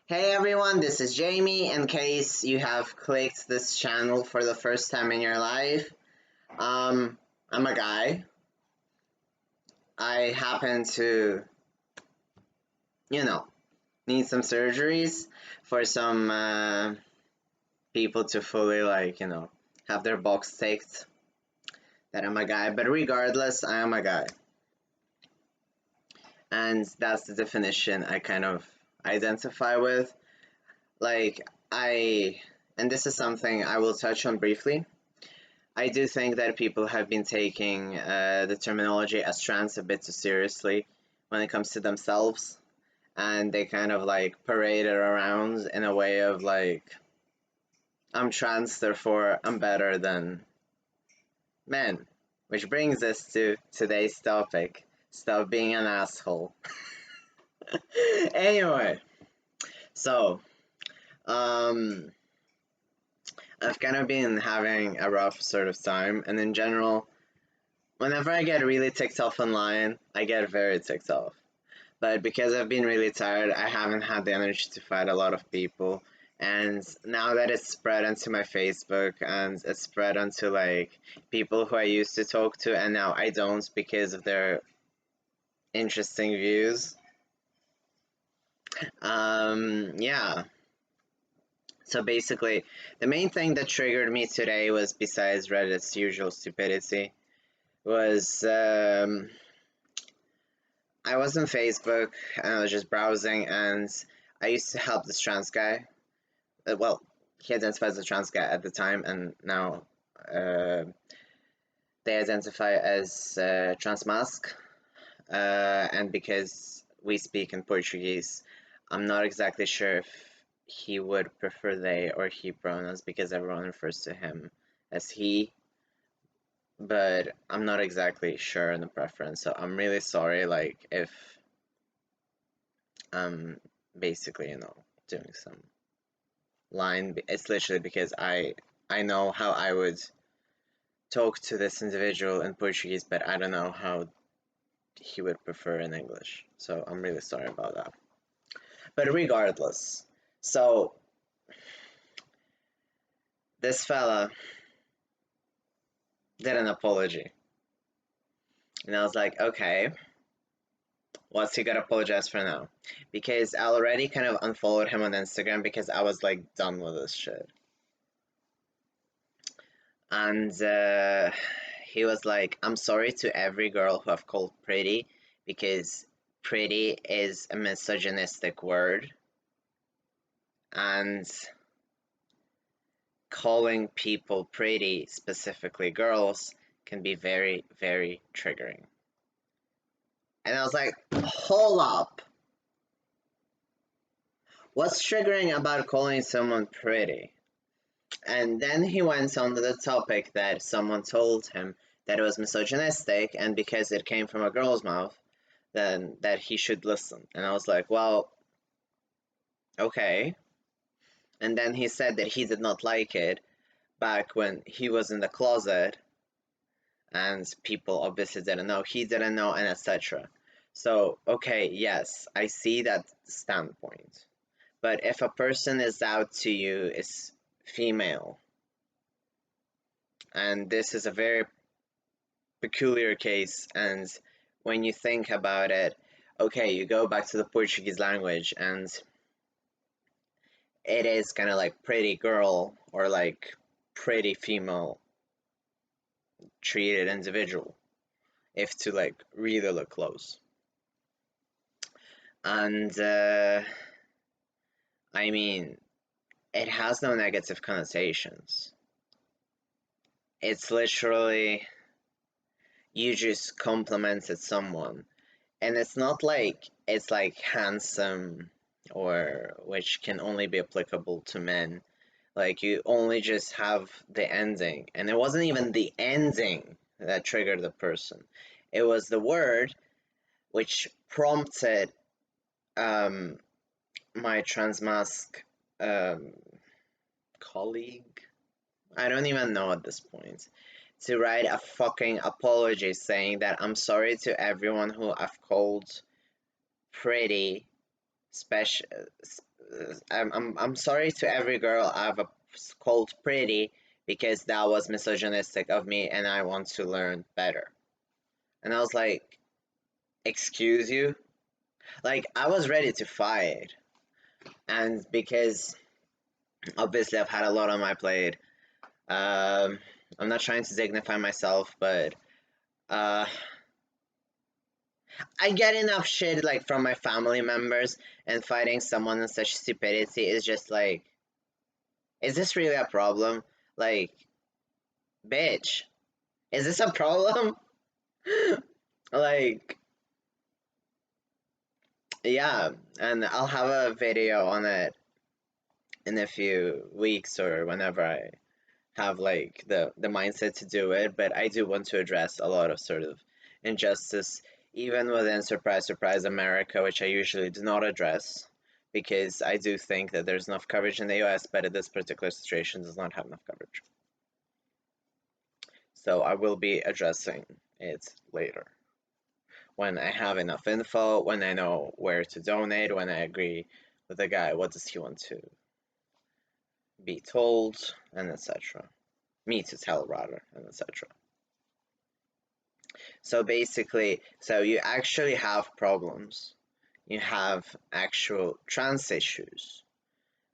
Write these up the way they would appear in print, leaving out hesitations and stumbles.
Hey everyone, this is Jamie. In case you have clicked this channel for the first time in your life, I'm a guy. I happen to, you know, need some surgeries for some people to fully, have their box ticked that I'm a guy. But regardless, I am a guy. And that's the definition I kind of identify with. Like, and this is something I will touch on briefly. I do think that people have been taking the terminology as trans a bit too seriously when it comes to themselves, and they kind of like parade it around in a way of like, I'm trans, therefore I'm better than men. Which brings us to today's topic: stop being an asshole. Anyway, so um, I've kind of been having a rough sort of time, and in general, whenever I get really ticked off online, I get very ticked off. But because I've been really tired, I haven't had the energy to fight a lot of people. And now that it's spread onto my Facebook and it's spread onto like people who I used to talk to, and now I don't because of their interesting views. Yeah. So basically, the main thing that triggered me today was, besides Reddit's usual stupidity, was I was on Facebook and I was just browsing, and I used to help this trans guy. Well, he identifies as a trans guy at the time, and now uh, they identify as trans mask. And because we speak in Portuguese, I'm not exactly sure if he would prefer they or he pronouns because everyone refers to him as he. But I'm not exactly sure in the preference, so I'm really sorry. Like if I'm basically, doing some line. It's literally because I know how I would talk to this individual in Portuguese, but I don't know how he would prefer in English. So I'm really sorry about that. But regardless, so this fella did an apology. And I was like, okay, what's he gonna apologize for now? Because I already kind of unfollowed him on Instagram because I was like done with this shit. And he was like, I'm sorry to every girl who I've called pretty, because pretty is a misogynistic word, and calling people pretty, specifically girls, can be very, very triggering. And I was like, hold up. What's triggering about calling someone pretty? And then he went on to the topic that someone told him that it was misogynistic, and because it came from a girl's mouth, then that he should listen. And I was like, well, okay. And then he said that he did not like it back when he was in the closet, and people obviously didn't know, he didn't know, and etc. So, okay, yes, I see that standpoint. But if a person is out to you is female, and this is a very peculiar case, and when you think about it, okay, you go back to the Portuguese language, and it is kind of like pretty girl or like pretty female treated individual, if to like really look close. And I mean, it has no negative connotations. It's literally you just complimented someone, and it's not like it's like handsome, or which can only be applicable to men. Like you only just have the ending, and it wasn't even the ending that triggered the person. It was the word which prompted um, my transmask um, colleague, I don't even know at this point, to write a fucking apology saying that I'm sorry to everyone who I've called pretty, special, I'm sorry to every girl I've called pretty because that was misogynistic of me and I want to learn better. And I was like, excuse you? Like, I was ready to fight. And because obviously I've had a lot on my plate, um, I'm not trying to dignify myself, but uh, I get enough shit like from my family members, and fighting someone in such stupidity is just like, is this really a problem? Like, bitch, is this a problem? Like, yeah, and I'll have a video on it in a few weeks or whenever I have like the mindset to do it, but I do want to address a lot of sort of injustice even within surprise surprise America, which I usually do not address because I do think that there's enough coverage in the US, but in this particular situation does not have enough coverage. So I will be addressing it later when I have enough info, when I know where to donate, when I agree with the guy what does he want to be told, and etc. Me to tell rather, and etc. So basically, so you actually have problems. You have actual trans issues.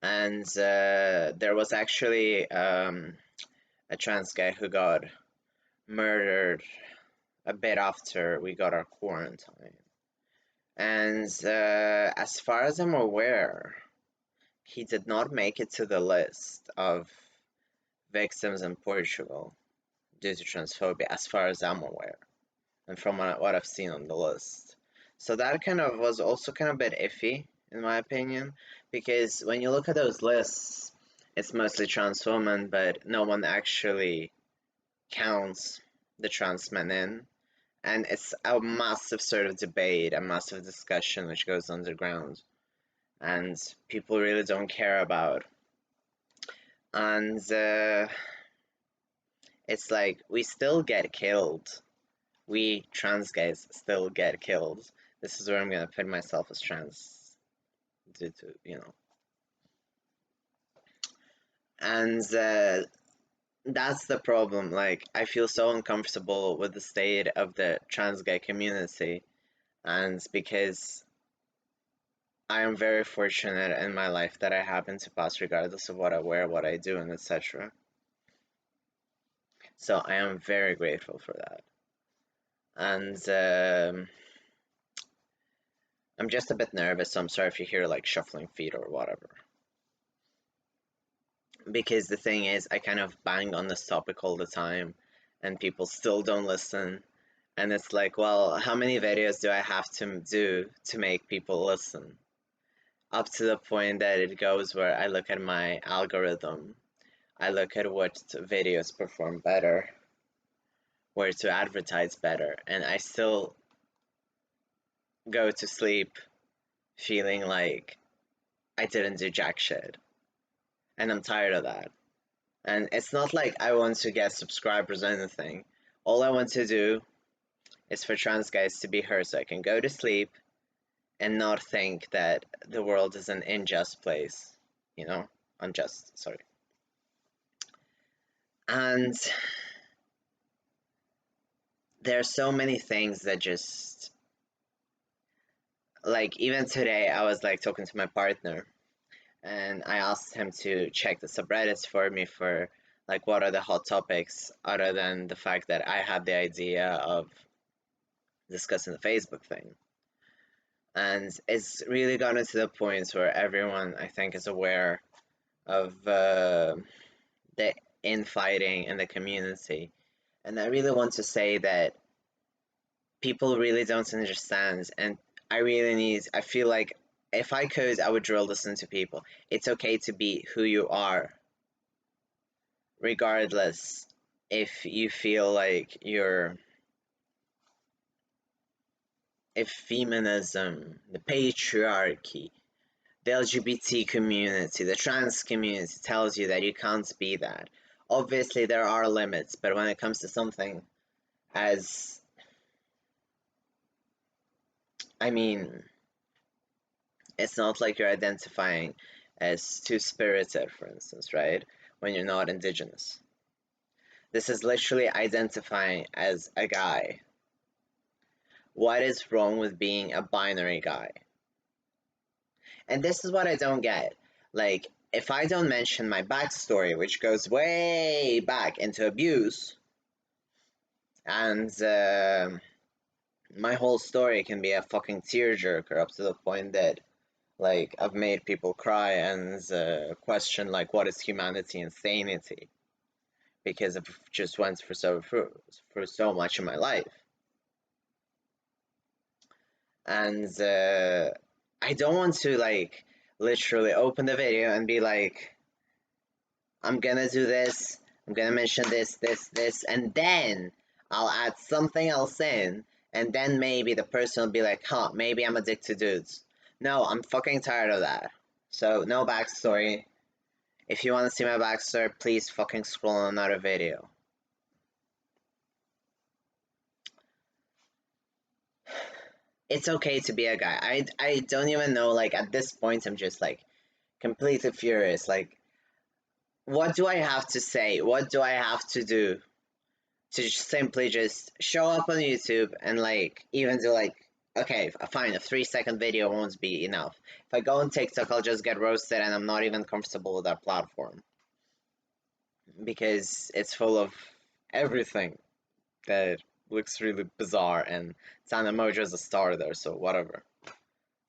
And there was actually a trans guy who got murdered a bit after we got our quarantine. And as far as I'm aware, he did not make it to the list of victims in Portugal due to transphobia, as far as I'm aware, and from what I've seen on the list. So that kind of was also kind of a bit iffy, in my opinion, because when you look at those lists, it's mostly trans women, but no one actually counts the trans men in. And it's a massive sort of debate, a massive discussion which goes underground, and people really don't care about. And it's like we still get killed. We trans guys still get killed. This is where I'm gonna put myself as trans due to, and that's the problem. Like, I feel so uncomfortable with the state of the trans gay community, and because I am very fortunate in my life that I happen to pass regardless of what I wear, what I do, and etc. So I am very grateful for that. And I'm just a bit nervous, so I'm sorry if you hear like shuffling feet or whatever. Because the thing is, I kind of bang on this topic all the time, and people still don't listen. And it's like, well, how many videos do I have to do to make people listen? Up to the point that it goes where I look at my algorithm, I look at what videos perform better, where to advertise better, and I still go to sleep feeling like I didn't do jack shit. And I'm tired of that. And it's not like I want to get subscribers or anything. All I want to do is for trans guys to be heard so I can go to sleep and not think that the world is an unjust place. You know? Unjust, sorry. And there are so many things that just, like, even today I was like talking to my partner and I asked him to check the subreddits for me for like what are the hot topics other than the fact that I had the idea of discussing the Facebook thing. And it's really gotten to the point where everyone, I think, is aware of the infighting in the community. And I really want to say that people really don't understand. And I feel like if I could, I would drill this into people. It's okay to be who you are, regardless if you feel like if feminism, the patriarchy, the LGBT community, the trans community tells you that you can't be that. Obviously, there are limits, but when it comes to something as, I mean, It's not like you're identifying as two-spirited, for instance, right? When you're not indigenous. This is literally identifying as a guy. What is wrong with being a binary guy? And this is what I don't get. Like, if I don't mention my backstory, which goes way back into abuse, and my whole story can be a fucking tearjerker up to the point that, like, I've made people cry and question, like, what is humanity and sanity? Because I've just went through so much in my life. And I don't want to, like, literally open the video and be like, I'm gonna do this, I'm gonna mention this, and then I'll add something else in, and then maybe the person will be like, huh, maybe I'm addicted to dudes. No, I'm fucking tired of that. So, no backstory. If you want to see my backstory, please fucking scroll on another video. It's okay to be a guy. I don't even know, like, at this point, I'm just, like, completely furious. Like, what do I have to say? What do I have to do to simply just show up on YouTube and, like, even do, like, okay, fine, a 3-second video won't be enough. If I go on TikTok, I'll just get roasted and I'm not even comfortable with that platform. Because it's full of everything that looks really bizarre, and it's an emoji as a star there, so whatever.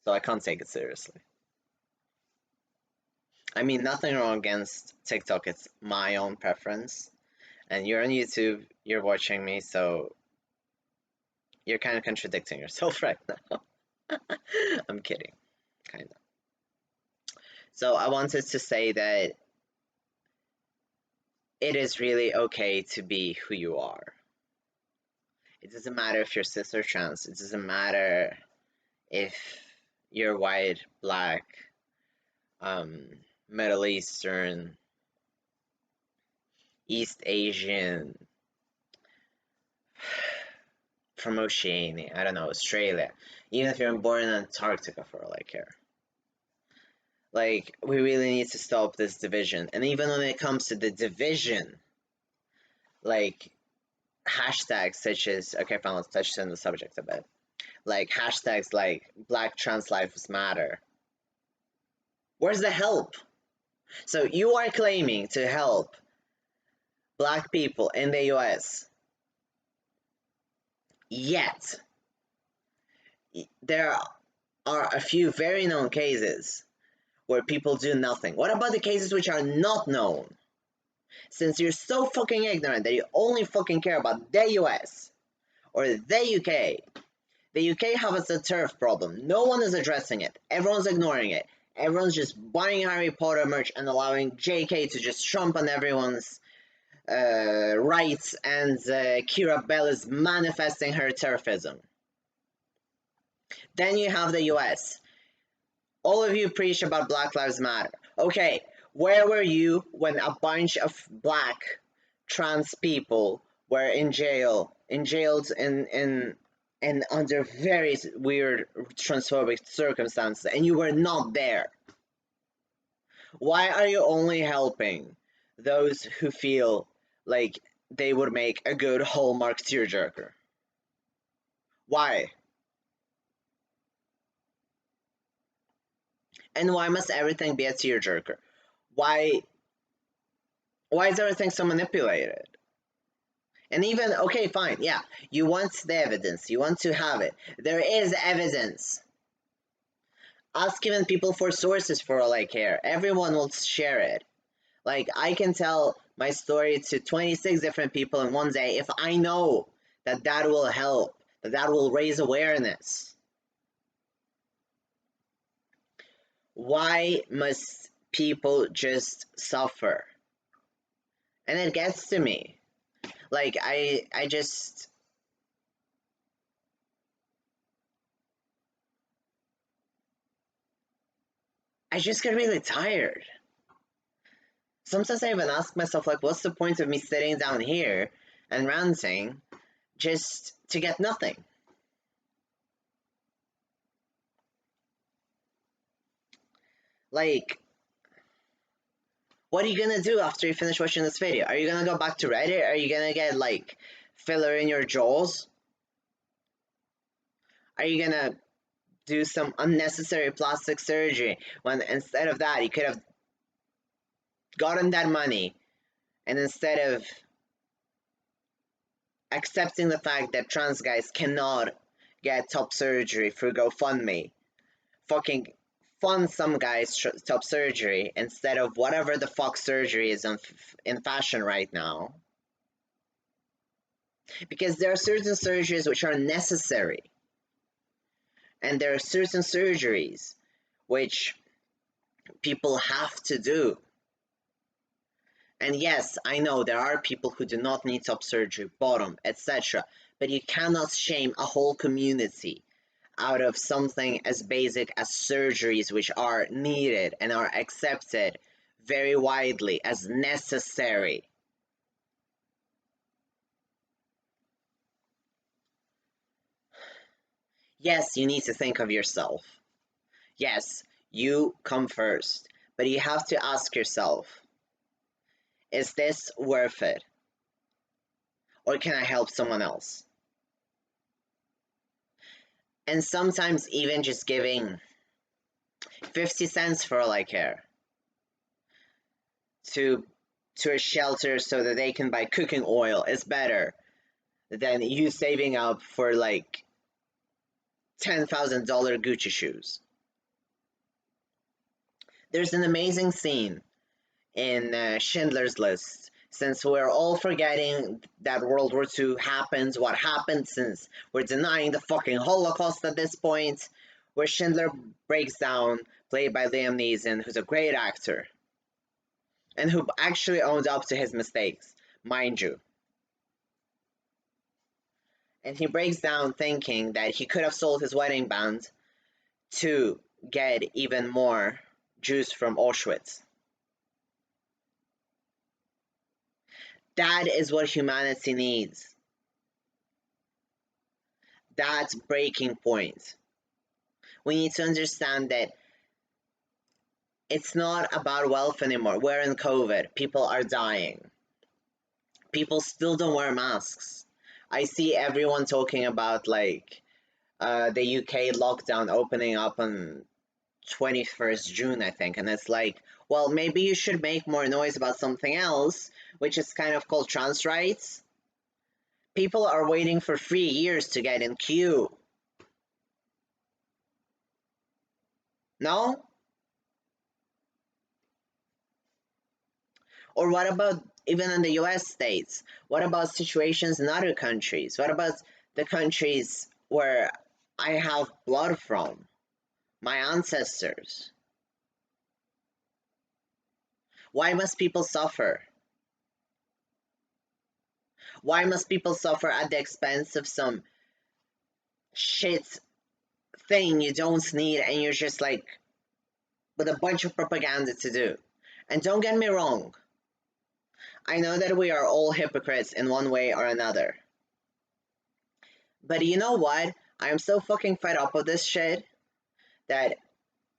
So I can't take it seriously. I mean, nothing wrong against TikTok, it's my own preference. And you're on YouTube, you're watching me, so you're kind of contradicting yourself right now. I'm kidding, kind of. So I wanted to say that it is really okay to be who you are. It doesn't matter if you're cis or trans. It doesn't matter if you're white, black, Middle Eastern, East Asian, from Oceania, I don't know, Australia. Even if you're born in Antarctica, for all I care. Like, we really need to stop this division. And even when it comes to the division, like, hashtags such as, okay, fine, let's touch on the subject a bit. Like, hashtags like Black Trans Lives Matter. Where's the help? So you are claiming to help black people in the US, yet there are a few very known cases where people do nothing. What about the cases which are not known? Since you're so fucking ignorant that you only fucking care about the US or the UK, the UK has a turf problem. No one is addressing it. Everyone's ignoring it. Everyone's just buying Harry Potter merch and allowing JK to just trump on everyone's rights, and Kira Bell is manifesting her turfism. Then you have the US. All of you preach about Black Lives Matter. Okay, where were you when a bunch of black trans people were in jailed in under very weird transphobic circumstances, and you were not there? Why are you only helping those who feel like they would make a good Hallmark tearjerker? Why? And why must everything be a tearjerker? Why is everything so manipulated? And even, okay, fine, yeah, you want the evidence, you want to have it. There is evidence. Ask even people for sources for all I care. Everyone will share it. Like, I can tell my story to 26 different people in one day if I know that that will help, that that will raise awareness. Why must people just suffer? And it gets to me. Like, I just get really tired. Sometimes I even ask myself, like, what's the point of me sitting down here and ranting just to get nothing? Like, what are you gonna do after you finish watching this video? Are you gonna go back to Reddit? Are you gonna get, like, filler in your jaws? Are you gonna do some unnecessary plastic surgery when instead of that you could have gotten that money, and instead of accepting the fact that trans guys cannot get top surgery through GoFundMe, fucking fund some guys top surgery instead of whatever the fuck surgery is in fashion right now. Because there are certain surgeries which are necessary, and there are certain surgeries which people have to do. And yes, I know there are people who do not need top surgery, bottom, etc. But you cannot shame a whole community out of something as basic as surgeries, which are needed and are accepted very widely as necessary. Yes, you need to think of yourself. Yes, you come first. But you have to ask yourself, is this worth it? Or can I help someone else? And sometimes even just giving 50 cents for all I care to a shelter so that they can buy cooking oil is better than you saving up for like $10,000 Gucci shoes. There's an amazing scene in Schindler's List. Since we're all forgetting that World War II happened, what happened, since we're denying the fucking Holocaust at this point, where Schindler breaks down, played by Liam Neeson, who's a great actor, and who actually owned up to his mistakes, mind you. And he breaks down thinking that he could have sold his wedding band to get even more Jews from Auschwitz. That is what humanity needs. That's breaking point. We need to understand that it's not about wealth anymore. We're in COVID. People are dying. People still don't wear masks. I see everyone talking about like the UK lockdown opening up on 21st June, I think, and it's like, well, maybe you should make more noise about something else, which is kind of called trans rights. People are waiting for 3 years to get in queue. No? Or what about even in the US states? What about situations in other countries? What about the countries where I have blood from? My ancestors. Why must people suffer? Why must people suffer at the expense of some shit thing you don't need and you're just like with a bunch of propaganda to do? And don't get me wrong, I know that we are all hypocrites in one way or another. But you know what? I am so fucking fed up with this shit that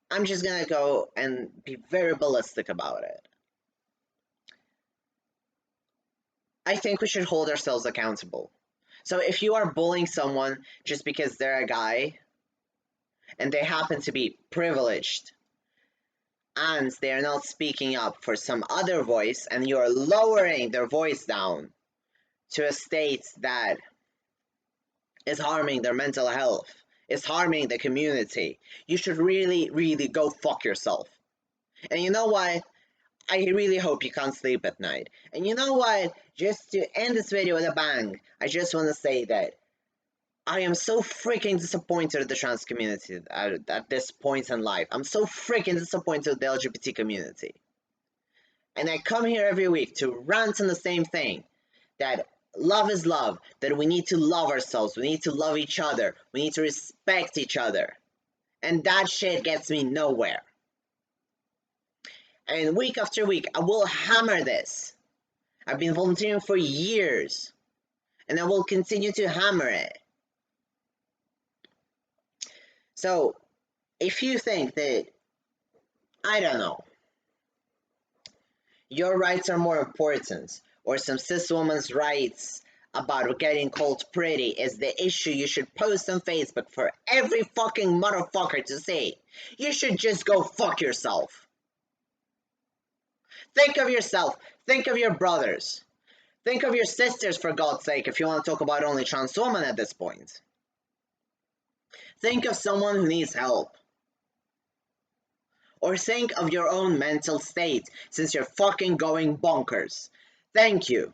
I'm just gonna go and be very ballistic about it. I think we should hold ourselves accountable. So if you are bullying someone just because they're a guy and they happen to be privileged and they are not speaking up for some other voice and you're lowering their voice down to a state that is harming their mental health, is harming the community, you should really, really go fuck yourself. And you know what? I really hope you can't sleep at night. And you know what? Just to end this video with a bang, I just want to say that I am so freaking disappointed at the trans community at this point in life. I'm so freaking disappointed with the LGBT community. And I come here every week to rant on the same thing, that love is love, that we need to love ourselves, we need to love each other, we need to respect each other. And that shit gets me nowhere. And week after week, I will hammer this. I've been volunteering for years, and I will continue to hammer it. So, if you think that I don't know. Your rights are more important, or some cis woman's rights about getting called pretty is the issue you should post on Facebook for every fucking motherfucker to see. You should just go fuck yourself. Think of yourself. Think of your brothers. Think of your sisters, for God's sake, if you want to talk about only trans women at this point. Think of someone who needs help. Or think of your own mental state, since you're fucking going bonkers. Thank you.